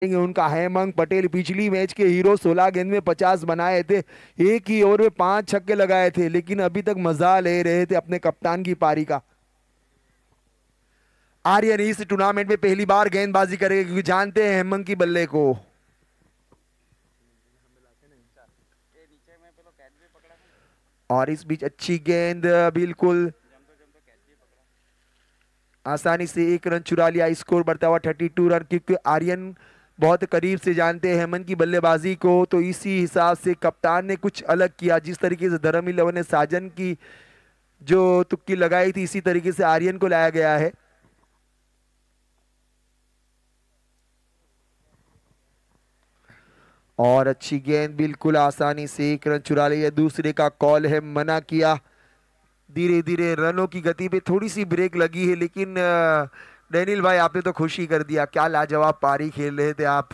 उनका हेमंत पटेल पिछली मैच के हीरो 16 गेंद में 50 बनाए थे। एक ही ओवर में 5 छक्के लगाए थे, लेकिन अभी तक मजा ले रहे थे अपने कप्तान की पारी का। आर्यन इस टूर्नामेंट में पहली बार गेंदबाजी करेगा, क्योंकि जानते हैं हेमंत की बल्ले को। और इस बीच अच्छी गेंद, बिल्कुल आसानी से 1 रन चुरा लिया। स्कोर बढ़ता हुआ 32 रन, क्योंकि आर्यन बहुत करीब से जानते हैं हेमंत की बल्लेबाजी को, तो इसी हिसाब से कप्तान ने कुछ अलग किया। जिस तरीके से धर्म 11 ने साजन की जो तुक्की लगाई थी, इसी तरीके से आर्यन को लाया गया है। और अच्छी गेंद, बिल्कुल आसानी से 1 रन चुरा लिया। दूसरे का कॉल है, मना किया। धीरे धीरे रनों की गति पे थोड़ी सी ब्रेक लगी है, लेकिन डैनियल भाई आपने तो खुश ही कर दिया। क्या लाजवाब पारी खेल रहे थे आप।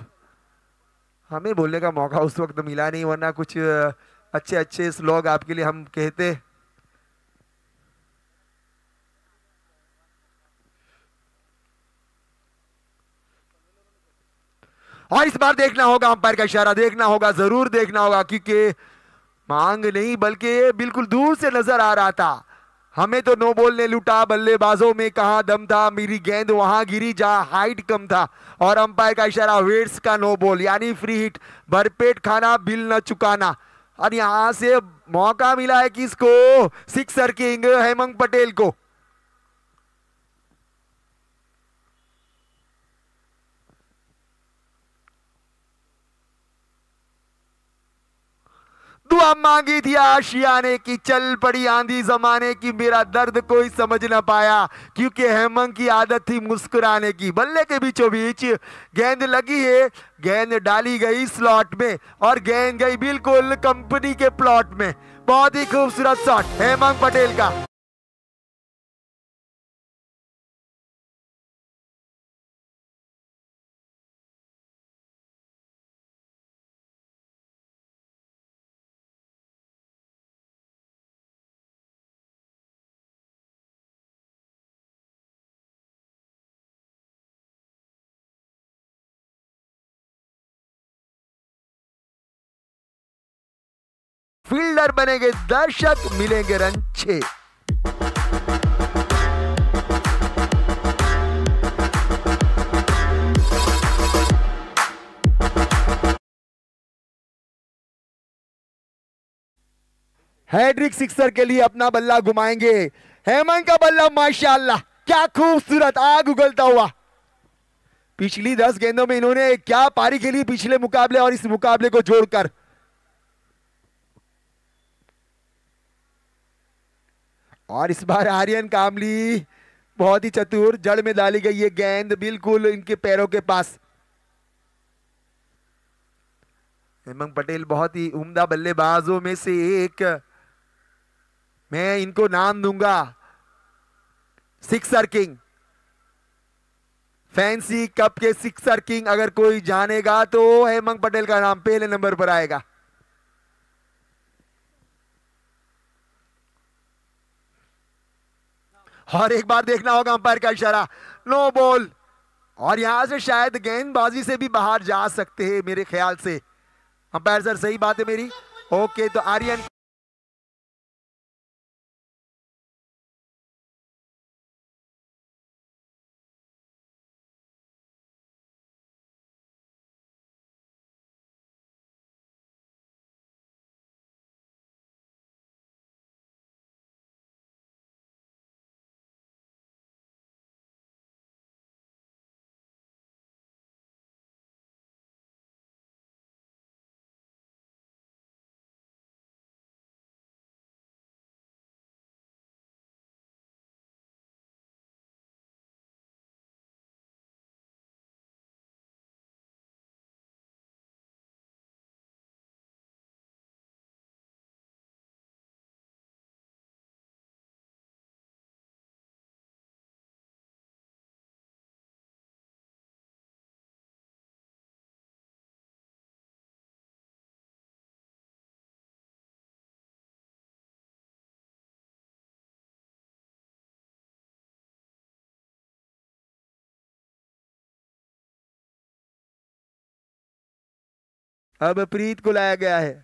हमें बोलने का मौका उस वक्त मिला नहीं, वरना कुछ अच्छे अच्छे स्लॉग आपके लिए हम कहते। और इस बार देखना होगा, अंपायर का इशारा देखना होगा, जरूर देखना होगा, क्योंकि मांग नहीं बल्कि बिल्कुल दूर से नजर आ रहा था। हमें तो नो बॉल ने लूटा, बल्लेबाजों में कहा दम था, मेरी गेंद वहां गिरी जहां हाइट कम था। और अंपायर का इशारा, वेट्स का नो बॉल यानी फ्री हिट, भरपेट खाना बिल न चुकाना। और यहां से मौका मिला है किसको, सिक्सर किंग हेमंत पटेल को। दुआ मांगी थी आशियाने की, चल पड़ी आंधी जमाने की, मेरा दर्द कोई समझ ना पाया, क्योंकि हेमंत की आदत थी मुस्कुराने की। बल्ले के बीचों बीच गेंद लगी है, गेंद डाली गई स्लॉट में, और गेंद गई बिल्कुल कंपनी के प्लॉट में। बहुत ही खूबसूरत शॉट हेमंत पटेल का। फील्डर बनेंगे दर्शक, मिलेंगे रन 6। हैड्रिक सिक्सर के लिए अपना बल्ला घुमाएंगे। हेमंत का बल्ला माशाल्लाह, क्या खूबसूरत, आग उगलता हुआ। पिछली 10 गेंदों में इन्होंने क्या पारी खेली पिछले मुकाबले और इस मुकाबले को जोड़कर। और इस बार आर्यन कामली बहुत ही चतुर, जड़ में डाली गई ये गेंद बिल्कुल इनके पैरों के पास। हेमंत पटेल बहुत ही उम्दा बल्लेबाजों में से एक, मैं इनको नाम दूंगा सिक्सर किंग, फैंसी कप के सिक्सर किंग। अगर कोई जानेगा तो हेमंत पटेल का नाम पहले नंबर पर आएगा। और एक बार देखना होगा, अंपायर का इशारा, नो बॉल। और यहां से शायद गेंदबाजी से भी बाहर जा सकते हैं मेरे ख्याल से। अंपायर सर, सही बात है मेरी? ओके, तो आर्यन अब प्रीत को लाया गया है।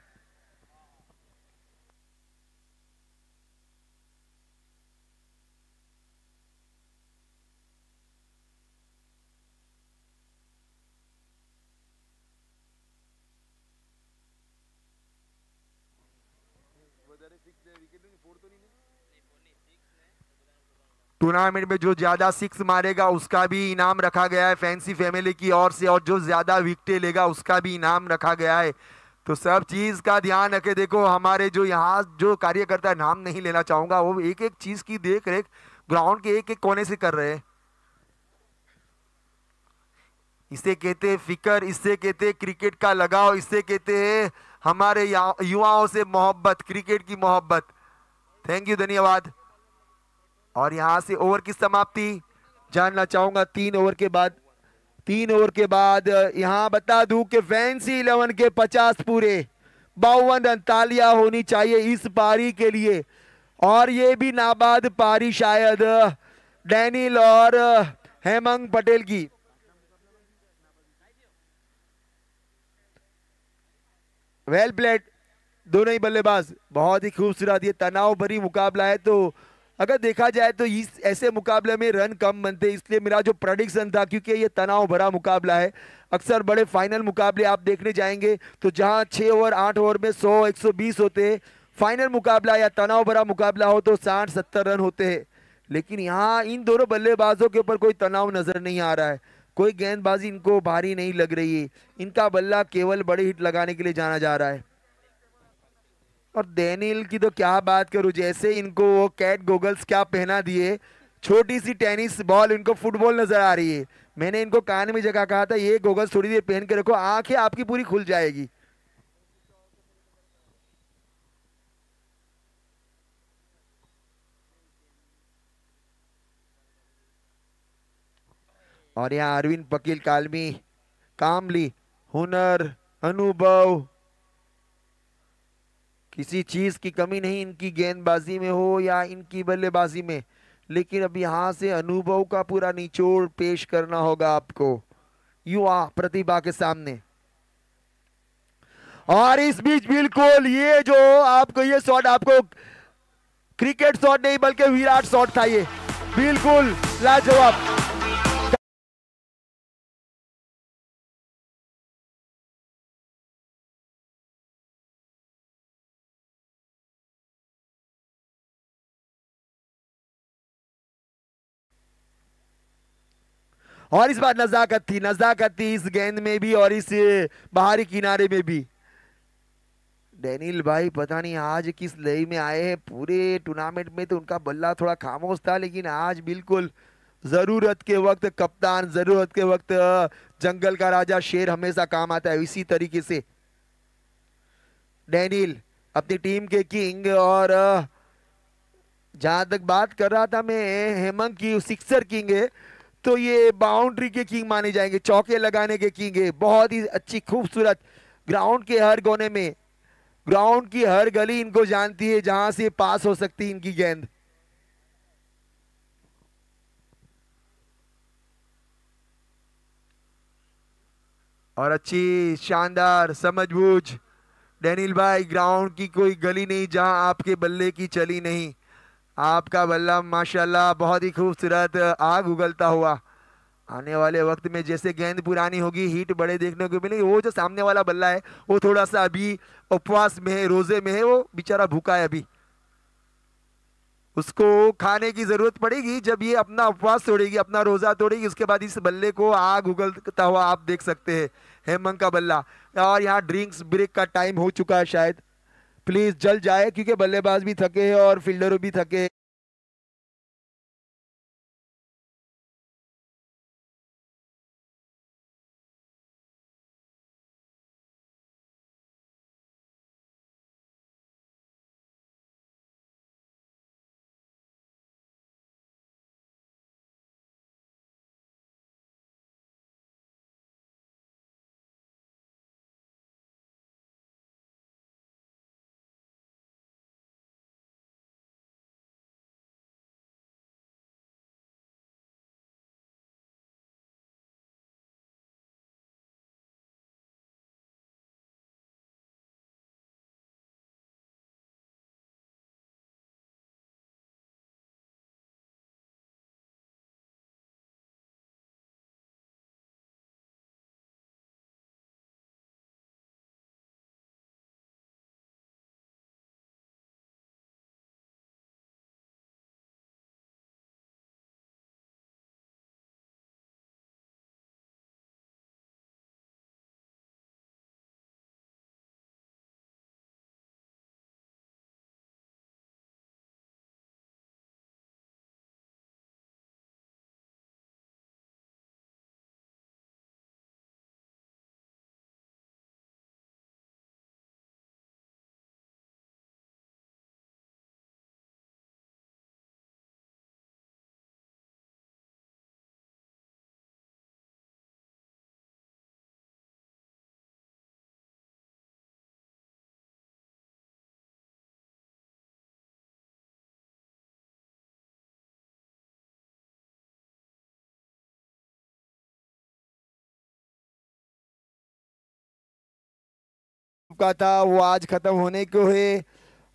टूर्नामेंट में जो ज्यादा सिक्स मारेगा उसका भी इनाम रखा गया है फैंसी फैमिली की ओर से, और जो ज्यादा विकेटें लेगा उसका भी इनाम रखा गया है। तो सब चीज का ध्यान रखे। देखो हमारे जो यहाँ जो कार्यकर्ता, नाम नहीं लेना चाहूंगा, वो एक एक चीज की देख रेख ग्राउंड के एक एक कोने से कर रहे हैं। इसे कहते हैं फिकर, इससे कहते हैं क्रिकेट का लगाव, इससे कहते हैं हमारे युवाओं से मोहब्बत, क्रिकेट की मोहब्बत। थैंक यू, धन्यवाद। और यहां से ओवर की समाप्ति जानना चाहूंगा। 3 ओवर के बाद, 3 ओवर के बाद यहां बता दूं कि फैंसी 11 के 50 पूरे, 52 रन। तालियां होनी चाहिए इस पारी के लिए। और ये भी नाबाद पारी शायद डैनियल और हेमंग पटेल की। वेल प्लेड, दोनों ही बल्लेबाज बहुत ही खूबसूरत। ये तनाव भरी मुकाबला है। तो अगर देखा जाए तो इस ऐसे मुकाबले में रन कम बनते, इसलिए मेरा जो प्रेडिक्शन था, क्योंकि ये तनाव भरा मुकाबला है। अक्सर बड़े फाइनल मुकाबले आप देखने जाएंगे तो जहां 6 ओवर 8 ओवर में 100 120 होते हैं, फाइनल मुकाबला या तनाव भरा मुकाबला हो तो 60 70 रन होते हैं। लेकिन यहाँ इन दोनों बल्लेबाजों के ऊपर कोई तनाव नजर नहीं आ रहा है। कोई गेंदबाजी इनको भारी नहीं लग रही है। इनका बल्ला केवल बड़े हिट लगाने के लिए जाना जा रहा है। और डेनियल की तो क्या बात करूं, जैसे इनको वो कैट गोगल्स क्या पहना दिए, छोटी सी टेनिस बॉल इनको फुटबॉल नजर आ रही है। मैंने इनको कान में जगह कहा था ये गोगल्स थोड़ी देर पहन के रखो, आंखें आपकी पूरी खुल जाएगी। और यहाँ अरविंद पकील कालमी, कामली, हुनर, अनुभव, किसी चीज की कमी नहीं इनकी गेंदबाजी में हो या इनकी बल्लेबाजी में। लेकिन अब यहां से अनुभव का पूरा निचोड़ पेश करना होगा आपको युवा प्रतिभा के सामने। और इस बीच बिल्कुल ये जो आपको ये शॉट, आपको क्रिकेट शॉट नहीं बल्कि विराट शॉट था ये, बिल्कुल लाजवाब। और इस बार नजाकत थी इस गेंद में भी और इस बाहरी किनारे में भी। डेनियल भाई पता नहीं आज किस लय में आए हैं। पूरे टूर्नामेंट में तो उनका बल्ला थोड़ा खामोश था, लेकिन आज बिल्कुल जरूरत के वक्त कप्तान, जरूरत के वक्त जंगल का राजा शेर हमेशा काम आता है। इसी तरीके से डेनियल अपनी टीम के किंग, और जहां तक बात कर रहा था मैं हेमंत की, सिक्सर किंग है, तो ये बाउंड्री के किंग माने जाएंगे, चौके लगाने के किंग है। बहुत ही अच्छी खूबसूरत, ग्राउंड के हर कोने में, ग्राउंड की हर गली इनको जानती है जहां से पास हो सकती है इनकी गेंद। और अच्छी शानदार समझबूझ डेनियल भाई, ग्राउंड की कोई गली नहीं जहां आपके बल्ले की चली नहीं। आपका बल्ला माशाल्लाह बहुत ही खूबसूरत, आग उगलता हुआ। आने वाले वक्त में जैसे गेंद पुरानी होगी हिट बड़े देखने को मिलेंगे। वो जो सामने वाला बल्ला है वो थोड़ा सा अभी उपवास में है, रोजे में है, वो बेचारा भूखा है अभी। उसको खाने की जरूरत पड़ेगी जब ये अपना उपवास तोड़ेगी, अपना रोजा तोड़ेगी, उसके बाद इस बल्ले को आग उगलता हुआ आप देख सकते हैं, हेमंत का बल्ला। और यहाँ ड्रिंक्स ब्रेक का टाइम हो चुका है शायद, प्लीज जल्द जाए क्योंकि बल्लेबाज भी थके हैं और फील्डर भी थके हैं। चुका था वो आज खत्म होने को है।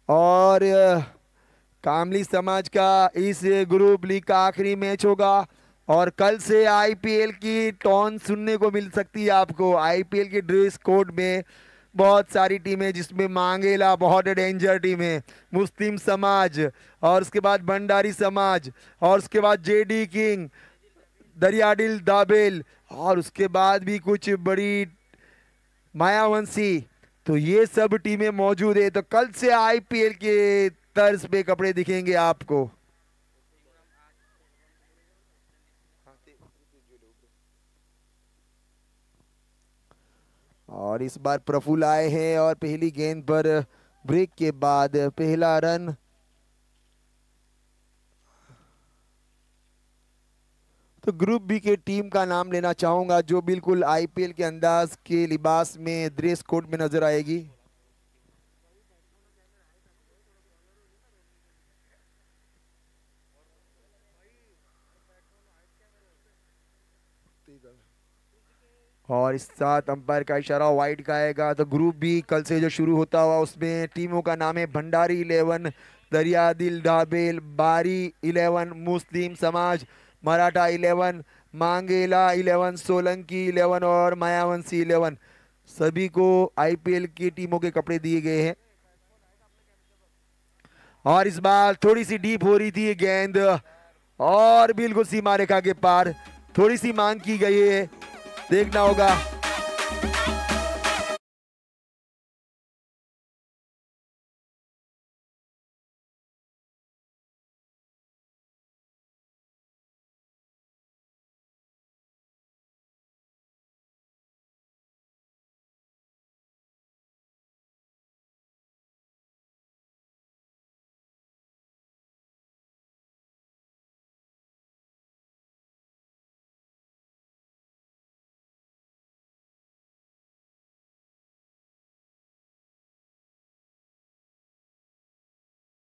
और कामली समाज का इस ग्रुप लीग का आखिरी मैच होगा और कल से आईपीएल की टोन सुनने को मिल सकती है आपको। आईपीएल के ड्रेस कोड में बहुत सारी टीमें, जिसमें मांगेला बहुत डेंजर टीम है, मुस्लिम समाज, और उसके बाद भंडारी समाज, और उसके बाद जेडी किंग, दरियादिल दाबेल, और उसके बाद भी कुछ बड़ी मायावंशी। तो ये सब टीमें मौजूद है। तो कल से आईपीएल के तर्ज पे कपड़े दिखेंगे आपको। और इस बार प्रफुल्ल आए हैं और पहली गेंद पर ब्रेक के बाद पहला रन। तो ग्रुप बी के टीम का नाम लेना चाहूंगा जो बिल्कुल आईपीएल के अंदाज के लिबास में ड्रेस कोड में नजर आएगी। और इस साथ अंपायर का इशारा वाइड का आएगा। तो ग्रुप बी कल से जो शुरू होता हुआ उसमें टीमों का नाम है भंडारी 11, दरियादिल ढाबेल, बारी 11, मुस्लिम समाज, मराठा 11, मांगेला 11, सोलंकी 11 और मायावंशी 11। सभी को आईपीएल की टीमों के कपड़े दिए गए हैं। और इस बार थोड़ी सी डीप हो रही थी गेंद और बिल्कुल सीमा रेखा के पार, थोड़ी सी मांग की गई है, देखना होगा।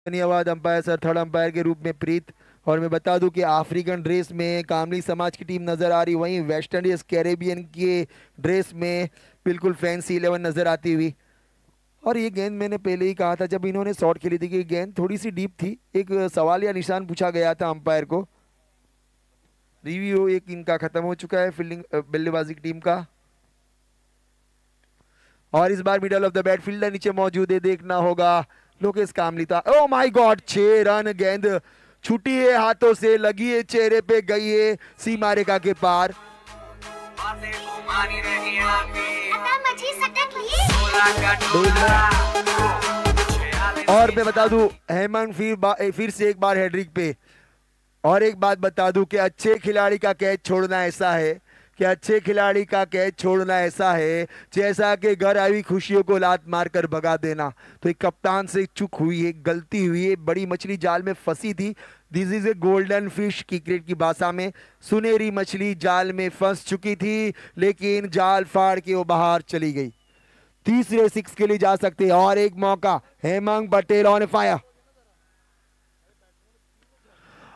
धन्यवाद अंपायर सर। थर्ड अंपायर के रूप में प्रीत। और मैं बता दूं कि अफ्रीकन ड्रेस में कामली समाज की टीम नजर आ रही, वहीं वेस्ट इंडीज कैरेबियन के ड्रेस में बिल्कुल फैंसी 11 नजर आती हुई। और ये गेंद मैंने पहले ही कहा था जब इन्होंने शॉट खेली थी कि गेंद थोड़ी सी डीप थी। एक सवाल या निशान पूछा गया था अंपायर को। रिव्यू एक इनका खत्म हो चुका है फील्डिंग बल्लेबाजी की टीम का। और इस बार middle of the bat fielder नीचे मौजूद है, देखना होगा Lokesh Kamlita. Oh my god, 6 run. गेंद छुटी है हाथों से, लगी है चेहरे पे, गई है सीमा रेखा के पार। और मैं बता दूं हेमंत फिर से एक बार हैड्रिक पे। और एक बात बता दूं कि अच्छे खिलाड़ी का कैच छोड़ना ऐसा है कि अच्छे खिलाड़ी का कैच छोड़ना ऐसा है जैसा कि घर आई खुशियों को लात मारकर भगा देना। तो एक कप्तान से चूक हुई है, गलती हुई है, बड़ी मछली जाल में फंसी थी। This is a golden fish, cricket की भाषा में सुनहरी मछली जाल में फंस चुकी थी, लेकिन जाल फाड़ के वो बाहर चली गई। तीसरे 6 के लिए जा सकते हैं। और एक मौका, Hemant Patel on fire.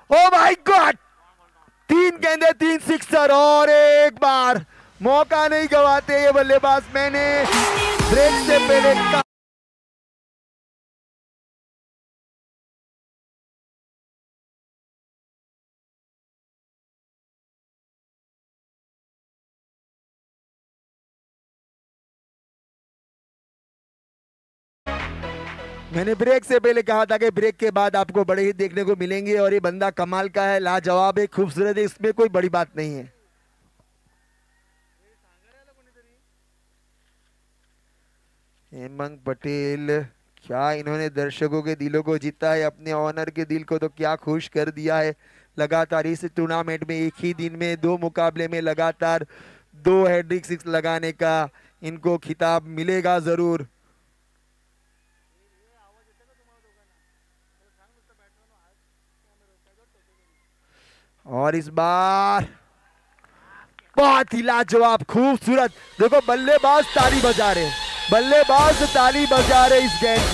O my God, 3 गेंदे 3 सिक्सर और एक बार। मौका नहीं गवाते ये बल्लेबाज। मैंने ब्रेक से पहले मैंने ब्रेक से पहले कहा था कि ब्रेक के बाद आपको बड़े ही देखने को मिलेंगे। और ये बंदा कमाल का है, लाजवाब है, खूबसूरत है, इसमें कोई बड़ी बात नहीं है। हेमंत पटेल, क्या इन्होंने दर्शकों के दिलों को जीता है, अपने ऑनर के दिल को तो क्या खुश कर दिया है। लगातार इस टूर्नामेंट में एक ही दिन में 2 मुकाबले में लगातार 2 हैट्रिक 6 लगाने का इनको खिताब मिलेगा जरूर। और इस बार बहुत ही लाजवाब, खूबसूरत। देखो बल्लेबाज ताली बजा रहे, बल्लेबाज ताली बजा रहे इस गेंद।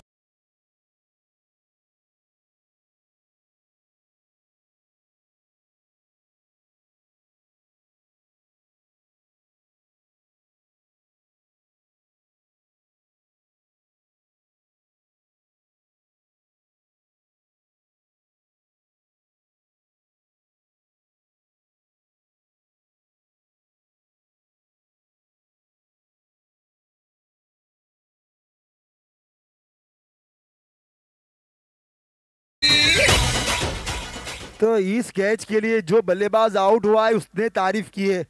तो इस कैच के लिए जो बल्लेबाज आउट हुआ है उसने तारीफ की है।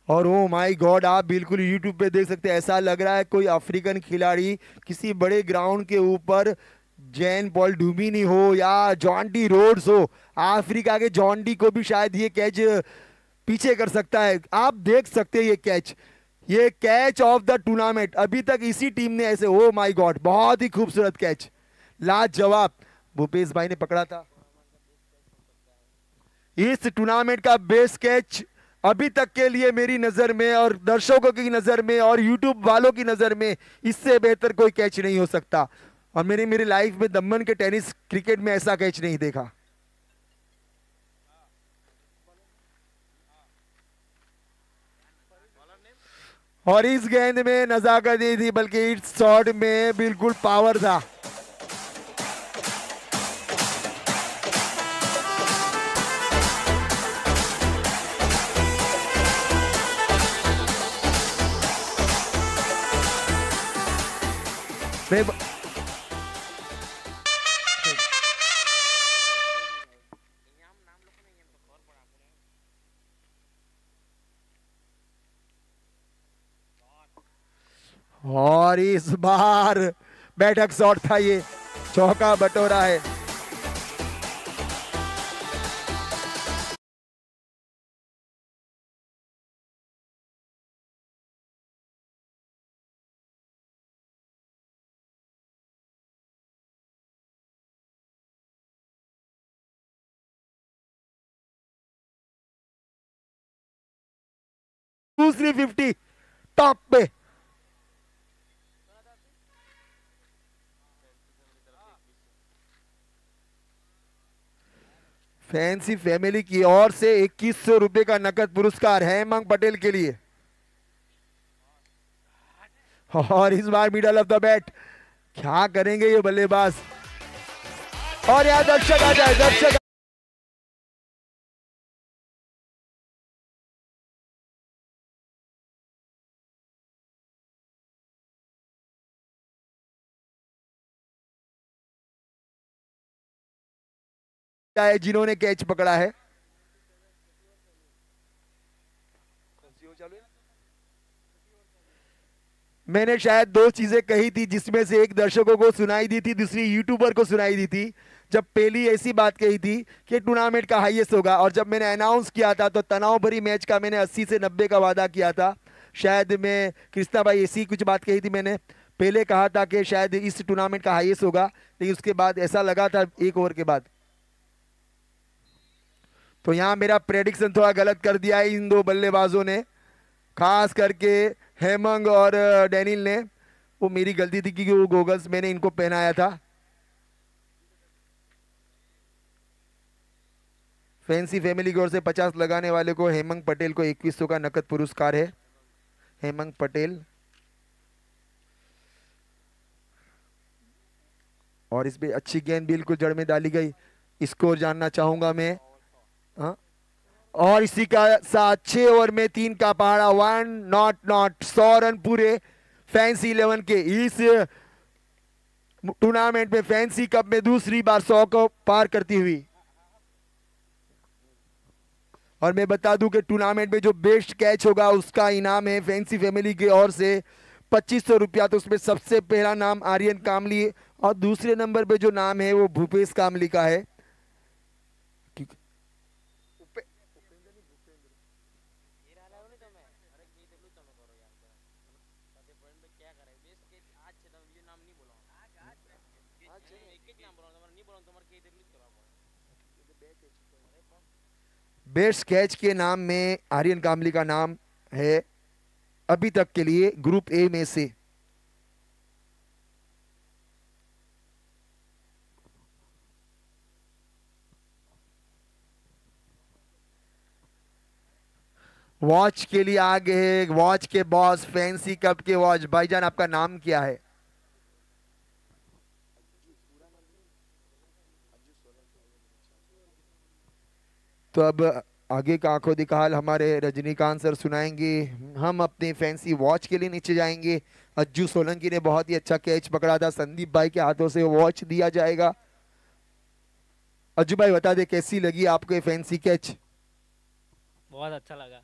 और ओ माय गॉड, आप बिल्कुल यूट्यूब पे देख सकते हैं, ऐसा लग रहा है कोई अफ्रीकन खिलाड़ी किसी बड़े ग्राउंड के ऊपर जैन पॉल डुमिनी हो या जॉन डी रोड्स हो, अफ्रीका के जॉन डी को भी शायद ये कैच पीछे कर सकता है। आप देख सकते हैं ये कैच ऑफ द टूर्नामेंट अभी तक इसी टीम ने ऐसे, ओ माय गॉड, बहुत ही खूबसूरत कैच, लाजवाब भूपेश भाई ने पकड़ा था। इस टूर्नामेंट का बेस्ट कैच अभी तक के लिए मेरी नजर में और दर्शकों की नजर में और यूट्यूब वालों की नजर में इससे बेहतर कोई कैच नहीं हो सकता। और मेरी मेरी लाइफ में दमन के टेनिस क्रिकेट में ऐसा कैच नहीं देखा। और इस गेंद में नजाकत नहीं थी बल्कि इस शॉट में बिल्कुल पावर था। और इस बार बैठक शॉट था, ये चौका बटोरा है। दूसरी 50 टॉप पे। फैंसी फैमिली की ओर से 2100 रुपए का नकद पुरस्कार हेमंग पटेल के लिए। और इस बार मिडल ऑफ द बैट क्या करेंगे ये बल्लेबाज। और यहां दर्शक आ जाए, दर्शक है जिन्होंने कैच पकड़ा है। मैंने शायद दो चीजें कही थी जिसमें से एक दर्शकों को सुनाई दी थी, दूसरी यूट्यूबर को सुनाई दी थी। जब पहली ऐसी बात कही थी कि टूर्नामेंट का हाईएस्ट होगा, और जब मैंने अनाउंस किया था तो तनाव भरी मैच का मैंने 80 से 90 का वादा किया था। शायद मैं कृष्णा भाई ऐसी कुछ बात कही थी, मैंने पहले कहा था कि शायद इस टूर्नामेंट का हाईएस्ट होगा, लेकिन उसके बाद ऐसा लगा था एक ओवर के बाद। तो यहाँ मेरा प्रेडिक्शन थोड़ा गलत कर दिया है इन दो बल्लेबाजों ने, खास करके हेमंग और डैनियल ने। वो मेरी गलती थी क्योंकि वो गोगल्स मैंने इनको पहनाया था। फैंसी फैमिली की ओर से 50 लगाने वाले को हेमंग पटेल को 2100 का नकद पुरस्कार है। हेमंग पटेल। और इस पे अच्छी गेंद बिल्कुल जड़ में डाली गई। स्कोर जानना चाहूंगा मैं। हाँ, और इसी का साथ 6 ओवर में 3 का पहाड़ा, 1 नॉट 100 रन पूरे फैंसी 11 के। इस टूर्नामेंट में फैंसी कप में दूसरी बार 100 को पार करती हुई। और मैं बता दूं कि टूर्नामेंट में जो बेस्ट कैच होगा उसका इनाम है फैंसी फैमिली की ओर से 2500 रुपया। तो उसमें सबसे पहला नाम आर्यन कामली और दूसरे नंबर पे जो नाम है वो भूपेश कामली का है। बेस्ट कैच के नाम में आर्यन कामली का नाम है अभी तक के लिए ग्रुप ए में से। वॉच के लिए आगे है वॉच के बॉस, फैंसी कप के वॉच। भाईजान आपका नाम क्या है? तो अब आगे का आंखों दिखाल हमारे रजनीकांत सर सुनाएंगे। हम अपने फैंसी वॉच के लिए नीचे जाएंगे। अज्जू सोलंकी ने बहुत ही अच्छा कैच पकड़ा था, संदीप भाई के हाथों से वॉच दिया जाएगा। अज्जू भाई बता दे कैसी लगी आपको ये फैंसी कैच? बहुत अच्छा लगा,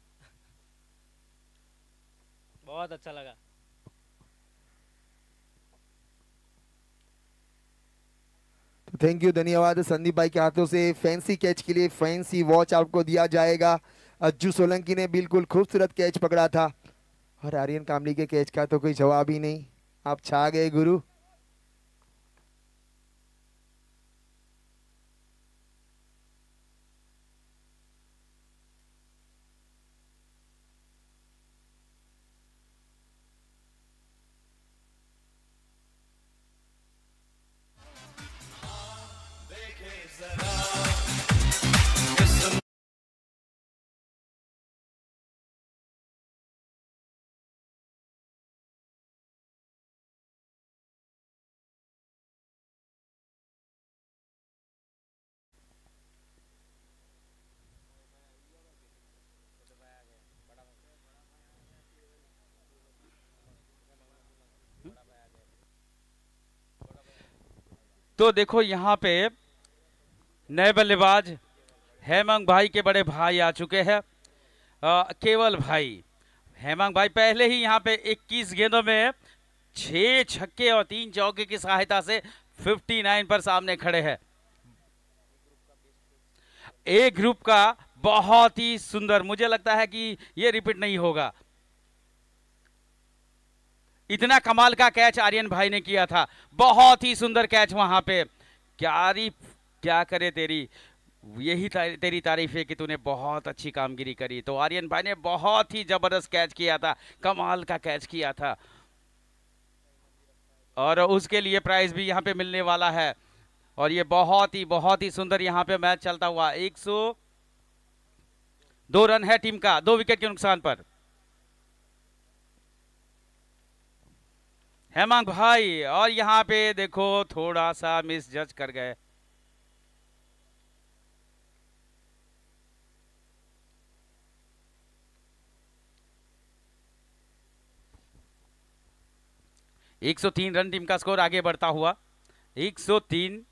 बहुत अच्छा लगा। तो थैंक यू, धन्यवाद। संदीप भाई के हाथों से फैंसी कैच के लिए फैंसी वॉच आपको दिया जाएगा। अज्जू सोलंकी ने बिल्कुल खूबसूरत कैच पकड़ा था और आर्यन कामली के कैच का तो कोई जवाब ही नहीं। आप छा गए गुरु। तो देखो यहाँ पे नए बल्लेबाज हेमंग भाई के बड़े भाई आ चुके हैं, केवल भाई। हेमंग भाई पहले ही यहाँ पे 21 गेंदों में 6 छक्के और 3 चौके की सहायता से 59 पर सामने खड़े हैं। ए ग्रुप का बहुत ही सुंदर, मुझे लगता है कि ये रिपीट नहीं होगा। इतना कमाल का कैच आर्यन भाई ने किया था, बहुत ही सुंदर कैच वहां पे। क्या करे तेरी, यही तेरी तारीफ है कि तूने बहुत अच्छी कामगिरी करी। तो आर्यन भाई ने बहुत ही जबरदस्त कैच किया था, कमाल का कैच किया था और उसके लिए प्राइज भी यहाँ पे मिलने वाला है। और ये बहुत ही सुंदर यहाँ पे मैच चलता हुआ। 102 रन है टीम का 2 विकेट के नुकसान पर। हेमंग भाई और यहाँ पे देखो थोड़ा सा मिस जज कर गए। एक 103 रन टीम का स्कोर आगे बढ़ता हुआ 103।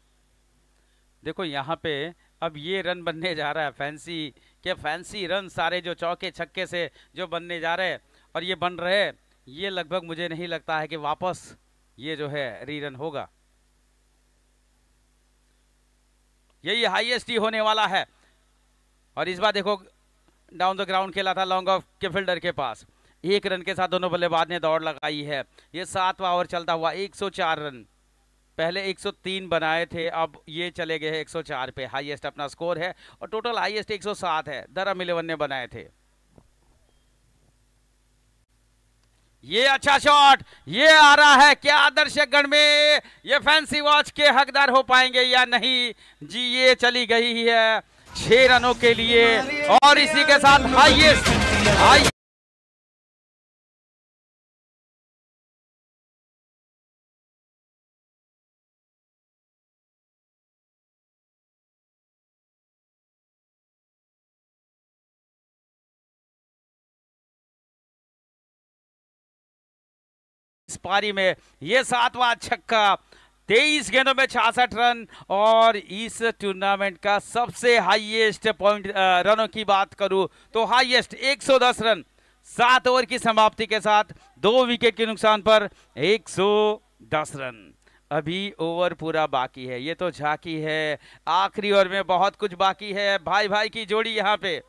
देखो यहाँ पे अब ये रन बनने जा रहा है फैंसी रन, सारे जो चौके छक्के से जो बनने जा रहे हैं और ये बन रहे हैं, ये लगभग मुझे नहीं लगता है कि वापस ये जो है रीरन होगा। यही हाईएस्ट ही होने वाला है। और इस बार देखो डाउन द ग्राउंड खेला था लॉन्ग ऑफ के फील्डर के पास, 1 रन के साथ दोनों बल्लेबाज ने दौड़ लगाई है। ये 7वां ओवर चलता हुआ 104 रन, पहले 103 बनाए थे, अब ये चले गए हैं 104 पे। हाईएस्ट अपना स्कोर है और टोटल हाईएस्ट 107 है, धरम 11 ने बनाए थे। ये अच्छा शॉट, ये आ रहा है, क्या दर्शकगण में ये फैंसी वॉच के हकदार हो पाएंगे या नहीं जी। ये चली गई है 6 रनों के लिए और इसी के साथ हाईएस्ट इस पारी में ये 7वां छक्का, 23 गेंदों में 66 रन और इस टूर्नामेंट का सबसे हाईएस्ट पॉइंट रनों की बात करूं तो हाईएस्ट 110 रन 7 ओवर की समाप्ति के साथ 2 विकेट के नुकसान पर 110 रन। अभी ओवर पूरा बाकी है, ये तो झांकी है, आखिरी ओवर में बहुत कुछ बाकी है। भाई भाई की जोड़ी यहाँ पे,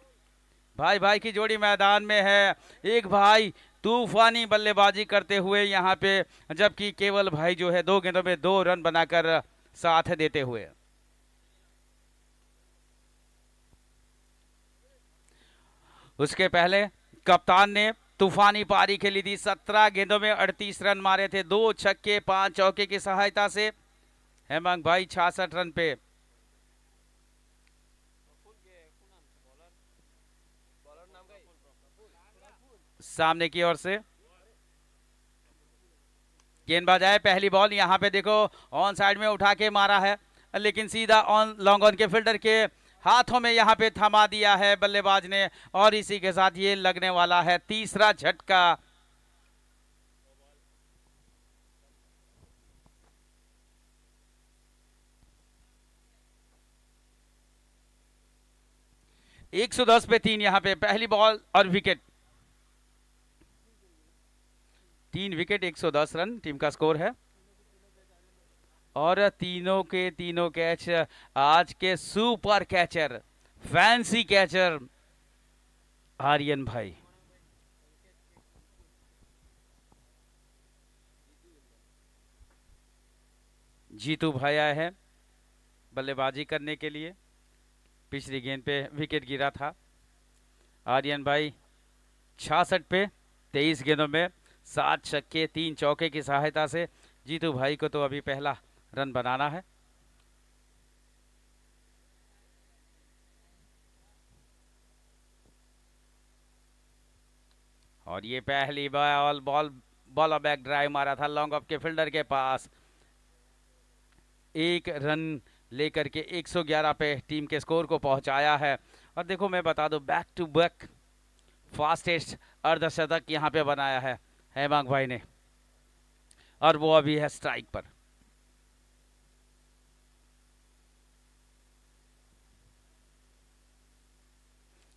भाई भाई की जोड़ी मैदान में है। एक भाई तूफानी बल्लेबाजी करते हुए यहाँ पे, जबकि केवल भाई जो है 2 गेंदों में 2 रन बनाकर साथ देते हुए। उसके पहले कप्तान ने तूफानी पारी खेली थी, 17 गेंदों में 38 रन मारे थे, 2 छक्के 5 चौके की सहायता से। हेमंग भाई 66 रन पे। सामने की ओर से गेंदबाज आए, पहली बॉल यहाँ पे देखो ऑन साइड में उठा के मारा है, लेकिन सीधा ऑन लॉन्ग ऑन के फील्डर के हाथों में यहाँ पे थमा दिया है बल्लेबाज ने और इसी के साथ ये लगने वाला है तीसरा झटका। 110 पे 3 यहाँ पे पहली बॉल और विकेट। 3 विकेट 110 रन टीम का स्कोर है। और तीनों के तीनों कैच आज के super catcher, fancy catcher Aryan भाई। जीतू भाई आए हैं बल्लेबाजी करने के लिए। पिछली गेंद पे विकेट गिरा था। आर्यन भाई 66 पे 23 गेंदों में 7 छक्के 3 चौके की सहायता से जीतू भाई को तो अभी पहला रन बनाना है। और ये पहली बॉल बैक ड्राइव मारा था लॉन्ग ऑफ के फील्डर के पास। 1 रन लेकर के 111 पे टीम के स्कोर को पहुंचाया है। और देखो मैं बता दूं, बैक टू बैक फास्टेस्ट अर्धशतक यहां पे बनाया है हेमांग भाई ने, और वो अभी है स्ट्राइक पर।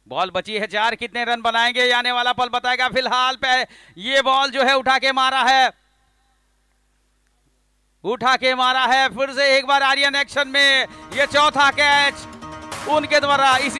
बॉल बची है 4, कितने रन बनाएंगे ये आने वाला पल बताएगा। फिलहाल पे ये बॉल जो है उठा के मारा है, फिर से एक बार आर्यन एक्शन में। ये चौथा कैच उनके द्वारा इसी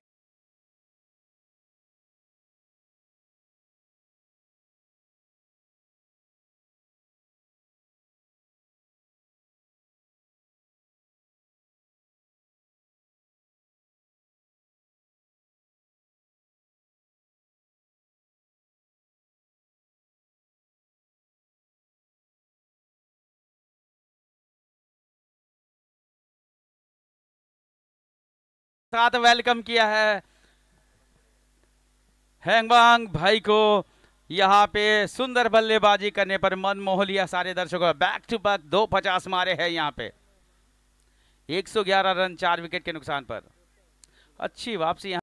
साथ वेलकम किया है हेमांग भाई को। यहाँ पे सुंदर बल्लेबाजी करने पर मन मोह लिया सारे दर्शकों। बैक टू बैक 250 मारे हैं यहाँ पे, 111 रन 4 विकेट के नुकसान पर। अच्छी वापसी।